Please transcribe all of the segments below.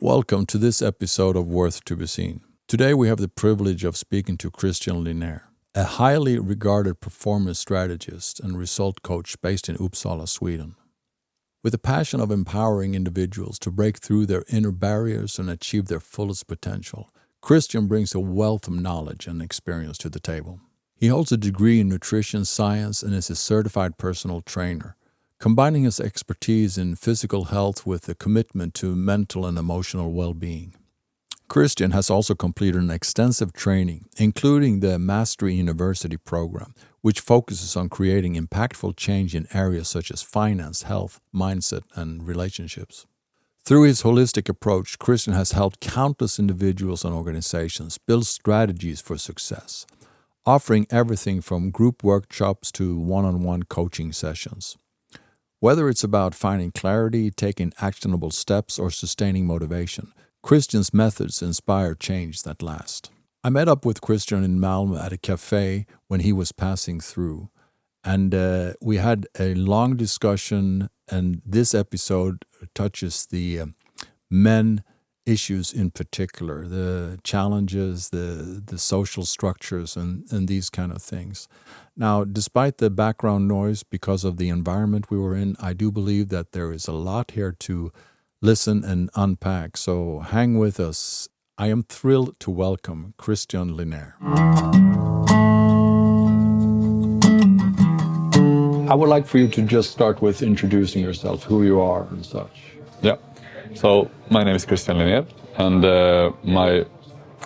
Welcome to this episode of Worth to be Seen. Today we have the privilege of speaking to Christian Linnér, a highly regarded performance strategist and result coach based in Uppsala, Sweden. With a passion of empowering individuals to break through their inner barriers and achieve their fullest potential, Christian brings a wealth of knowledge and experience to the table. He holds a degree in nutrition science and is a certified personal trainer, combining his expertise in physical health with a commitment to mental and emotional well-being. Christian has also completed an extensive training, including the Mastery University program, which focuses on creating impactful change in areas such as finance, health, mindset, and relationships. Through his holistic approach, Christian has helped countless individuals and organizations build strategies for success, offering everything from group workshops to one-on-one coaching sessions. Whether it's about finding clarity, taking actionable steps, or sustaining motivation, Christian's methods inspire change that lasts. I met up with Christian in Malmö at a cafe when he was passing through, and we had a long discussion, and this episode touches the men issues in particular, the challenges, the social structures, and these kind of things. Now, despite the background noise because of the environment we were in, I do believe that there is a lot here to listen and unpack, so hang with us. I am thrilled to welcome Christian Linnér. I would like for you to just start with introducing yourself, who you are and such. Yeah, so my name is Christian Linnér, and my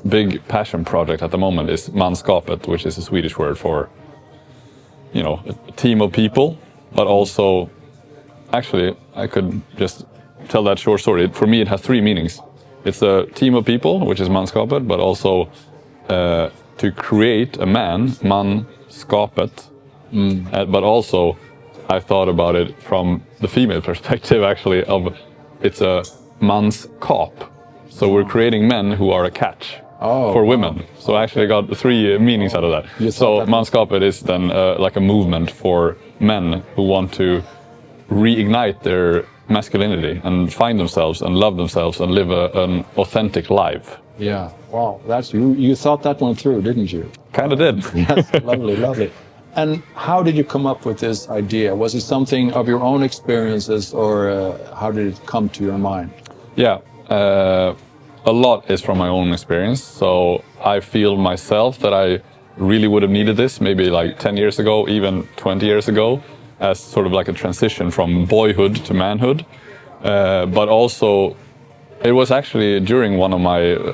big passion project at the moment is manskapet, which is a Swedish word for, a team of people, but also, actually, I could just tell that short story. For me, it has three meanings. It's a team of people, which is manskapet, but also to create a manskapet. But also, I thought about it from the female perspective, actually, of it's a manskap. So we're creating men who are a catch for women. So I actually got three meanings out of that. So manskapet is then like a movement for men who want to reignite their masculinity and find themselves and love themselves and live an authentic life. Yeah, wow, that's you thought that one through, didn't you? Kind of did. Yes, lovely. And how did you come up with this idea? Was it something of your own experiences, or how did it come to your mind? Yeah, a lot is from my own experience. So I feel myself that I really would have needed this maybe like 10 years ago, even 20 years ago, as sort of like a transition from boyhood to manhood. But also, it was actually during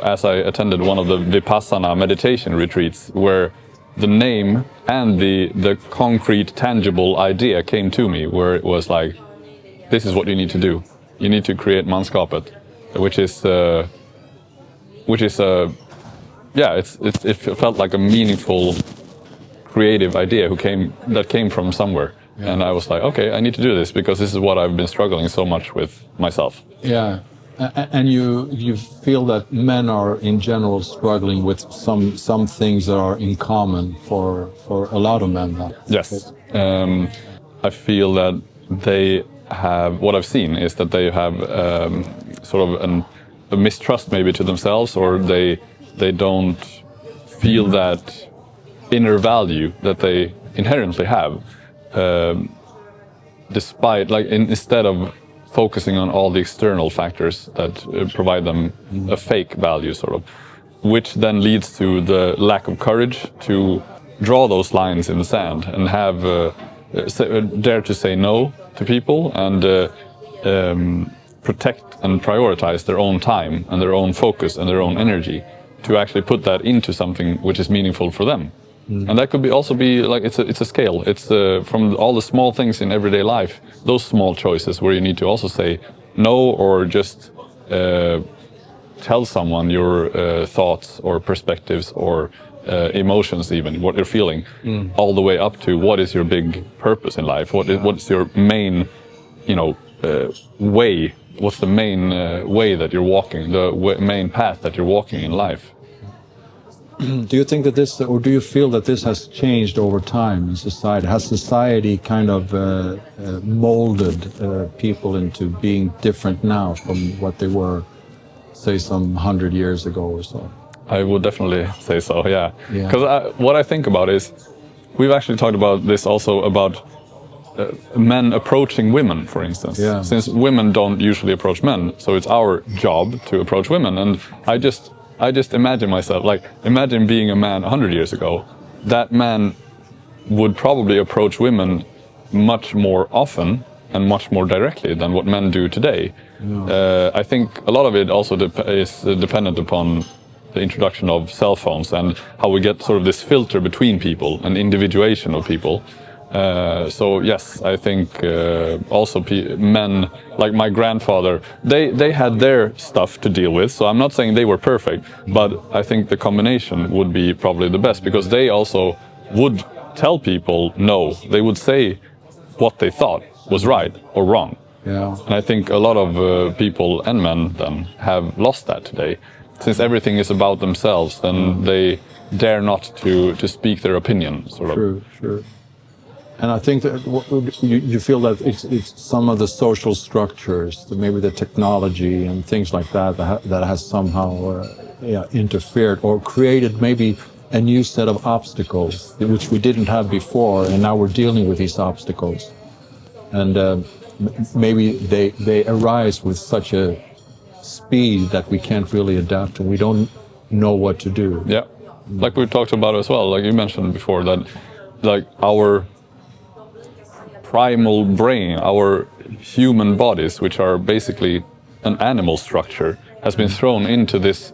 as I attended one of the Vipassana meditation retreats, where the name and the concrete, tangible idea came to me, where it was like, this is what you need to do. You need to create manskapet, it felt like a meaningful, creative idea that came from somewhere. Yeah. And I was like, okay, I need to do this because this is what I've been struggling so much with myself. Yeah, and you feel that men are in general struggling with some things that are in common for a lot of men. Yes, I feel that they have, what I've seen is that they have sort of a mistrust maybe to themselves, or they don't feel that inner value that they inherently have. Despite, instead of focusing on all the external factors that provide them a fake value, sort of, which then leads to the lack of courage to draw those lines in the sand and have dare to say no to people and protect and prioritize their own time and their own focus and their own energy to actually put that into something which is meaningful for them. And that could also be like, it's a scale. It's from all the small things in everyday life, those small choices where you need to also say no, or just tell someone your thoughts or perspectives or emotions, even what you're feeling, all the way up to what is your big purpose in life, what's your main, way, what's the main way that you're walking, the main path that you're walking in life. Do you think that this, or do you feel that this has changed over time in society? Has society kind of molded people into being different now from what they were say, some 100 years ago or so. I would definitely say so, yeah. Yeah. Because what I think about is, we've actually talked about this also about men approaching women, for instance. Yeah. Since women don't usually approach men, so it's our job to approach women. And I just imagine myself, like, imagine being a man 100 years ago. That man would probably approach women much more often and much more directly than what men do today. Yeah. I think a lot of it also is dependent upon the introduction of cell phones and how we get sort of this filter between people and individuation of people. So yes, I think also men, like my grandfather, they had their stuff to deal with. So I'm not saying they were perfect, but I think the combination would be probably the best, because they also would tell people no. They would say what they thought was right or wrong. Yeah. And I think a lot of people and men then have lost that today. Since everything is about themselves, then they dare not to speak their opinion, sort of. True. And I think that you feel that it's some of the social structures, maybe the technology and things like that, that has somehow interfered or created maybe a new set of obstacles, which we didn't have before, and now we're dealing with these obstacles. And maybe they arise with such a speed that we can't really adapt to. We don't know what to do. Yeah, like we talked about as well, like you mentioned before, that like our primal brain, our human bodies, which are basically an animal structure, has been thrown into this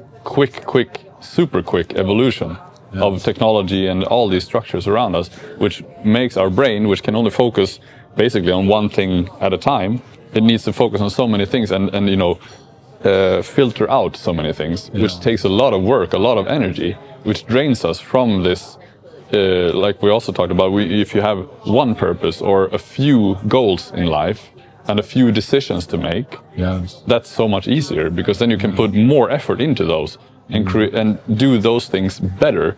super quick evolution of technology and all these structures around us, which makes our brain, which can only focus basically on one thing at a time, it needs to focus on so many things and you know, filter out so many things, which takes a lot of work, a lot of energy, which drains us from this. Like we also talked about, if you have one purpose or a few goals in life and a few decisions to make, that's so much easier, because then you can put more effort into those and do those things better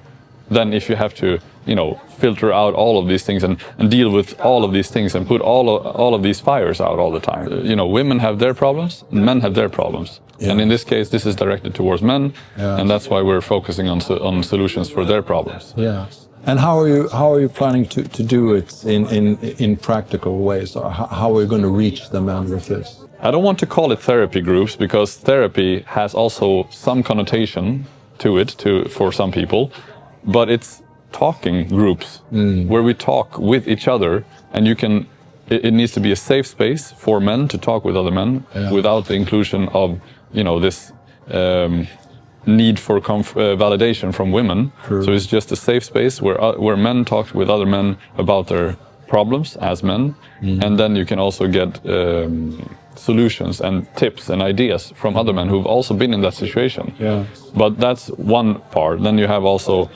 than if you have to, you know, filter out all of these things and deal with all of these things and put all of these fires out all the time. You know, women have their problems, men have their problems. And in this case, this is directed towards men, and that's why we're focusing on solutions for their problems. Yeah. And how are you planning to do it in practical ways? Or how are we going to reach the men with this? I don't want to call it therapy groups, because therapy has also some connotation to it for some people, but it's talking groups where we talk with each other, and it needs to be a safe space for men to talk with other men without the inclusion of, you know, this need for validation from women. True. So it's just a safe space where men talk with other men about their problems as men, and then you can also get solutions and tips and ideas from other men who've also been in that situation. Yeah. But that's one part. Then you have also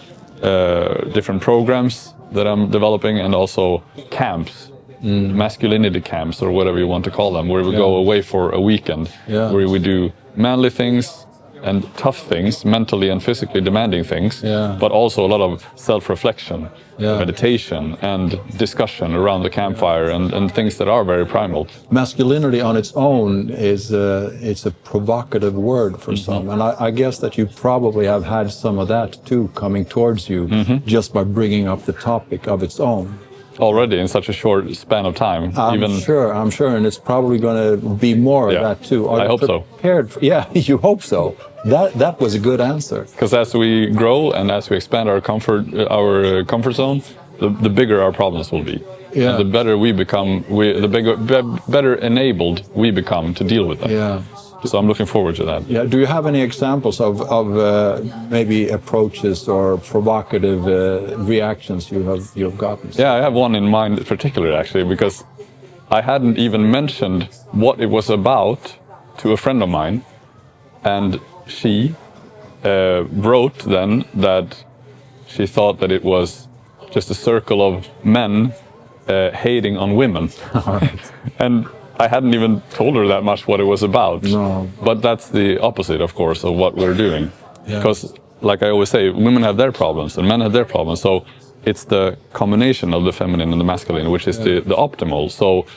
different programs that I'm developing, and also camps, masculinity camps, or whatever you want to call them, where we go away for a weekend, where we do manly things and tough things, mentally and physically demanding things, but also a lot of self-reflection, meditation and discussion around the campfire, and things that are very primal. Masculinity on its own is it's a provocative word for some, and I guess that you probably have had some of that too coming towards you just by bringing up the topic of its own. Already in such a short span of time. I'm sure, and it's probably going to be more of that too. I hope so. You hope so. That was a good answer. Because as we grow and as we expand our comfort zone, the bigger our problems will be. Yeah. And the better we become, better enabled we become to deal with them. Yeah. So I'm looking forward to that. Yeah. Do you have any examples of maybe approaches or provocative reactions you've gotten? Yeah, I have one in mind particularly, actually, because I hadn't even mentioned what it was about to a friend of mine, and she wrote then that she thought that it was just a circle of men hating on women. And I hadn't even told her that much what it was about. No. But that's the opposite, of course, of what we're doing. Because, like I always say, women have their problems and men have their problems. So it's the combination of the feminine and the masculine, which is the optimal. So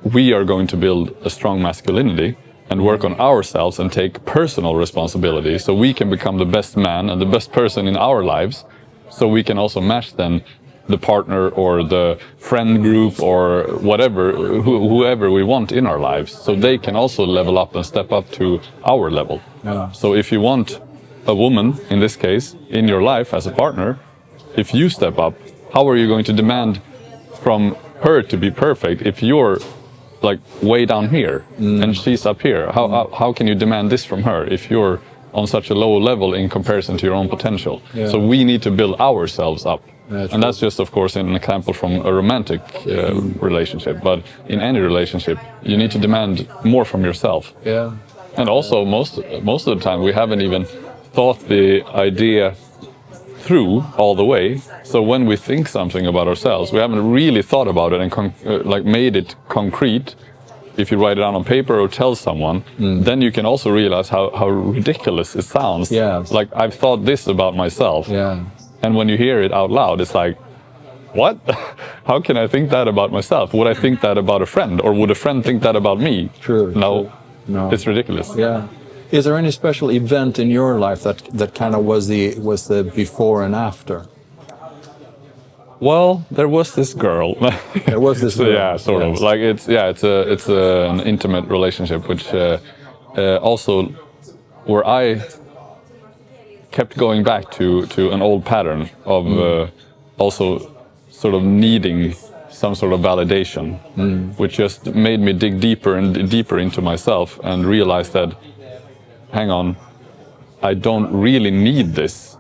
we are going to build a strong masculinity, and work on ourselves and take personal responsibility so we can become the best man and the best person in our lives, so we can also match then the partner or the friend group or whatever, whoever we want in our lives, so they can also level up and step up to our level. Yeah. So if you want a woman, in this case, in your life as a partner, if you step up, how are you going to demand from her to be perfect if you're like way down here and she's up here? How can you demand this from her if you're on such a low level in comparison to your own potential? Yeah. So we need to build ourselves up. That's and that's just, of course, an example from a romantic relationship. But in any relationship, you need to demand more from yourself. Yeah. And also, most of the time, we haven't even thought the idea through all the way. So when we think something about ourselves, we haven't really thought about it and like made it concrete. If you write it down on paper or tell someone, then you can also realize how ridiculous it sounds. Yes. Like, I've thought this about myself. Yeah. And when you hear it out loud, it's like, what? How can I think that about myself? Would I think that about a friend? Or would a friend think that about me? True. No. No. It's ridiculous. Yeah. Is there any special event in your life that kind of was the before and after? Well, there was this girl. There was this so, girl. yeah, sort Yes. of. Like, it's an intimate relationship, which also where I kept going back to an old pattern of also sort of needing some sort of validation, which just made me dig deeper and deeper into myself and realize that, hang on, I don't really need this.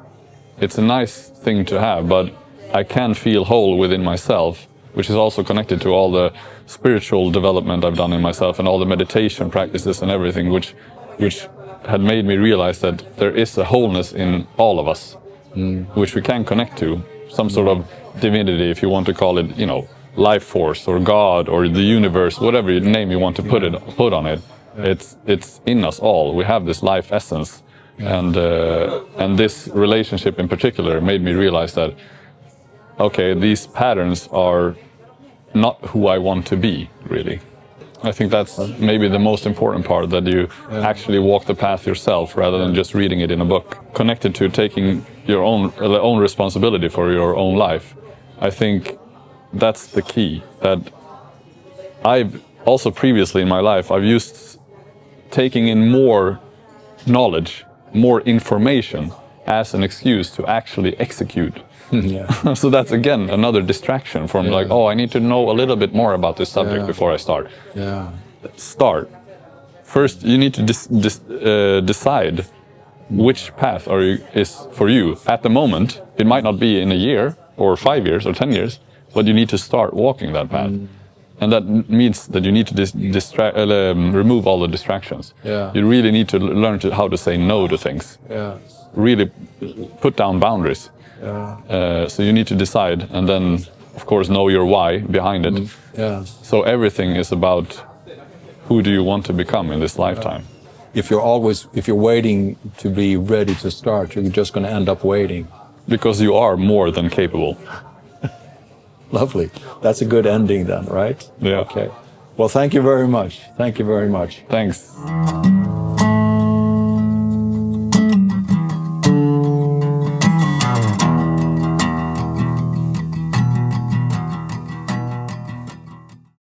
It's a nice thing to have, but I can feel whole within myself, which is also connected to all the spiritual development I've done in myself and all the meditation practices and everything, which had made me realize that there is a wholeness in all of us, which we can connect to, some sort of divinity, if you want to call it, you know, life force or God or the universe, whatever name you want to put on it. It's in us all. We have this life essence, and this relationship in particular made me realize that, okay, these patterns are not who I want to be, really. I think that's maybe the most important part, that you actually walk the path yourself rather than just reading it in a book. Connected to taking your own responsibility for your own life. I think that's the key. That I've also previously in my life, I've used taking in more knowledge, more information as an excuse to actually execute. Yeah. So that's again another distraction from like, oh, I need to know a little bit more about this subject before I start. Yeah. Start. First, you need to decide which path is for you. At the moment, it might not be in a year or 5 years or 10 years, but you need to start walking that path. And that means that you need to remove all the distractions. Yeah. You really need to learn how to say no to things. Yeah. Really put down boundaries. So you need to decide, and then, of course, know your why behind it. Yeah. So everything is about who do you want to become in this lifetime. If you're waiting to be ready to start, you're just going to end up waiting. Because you are more than capable. Lovely. That's a good ending then, right? Yeah. Okay. Well, thank you very much. Thank you very much. Thanks.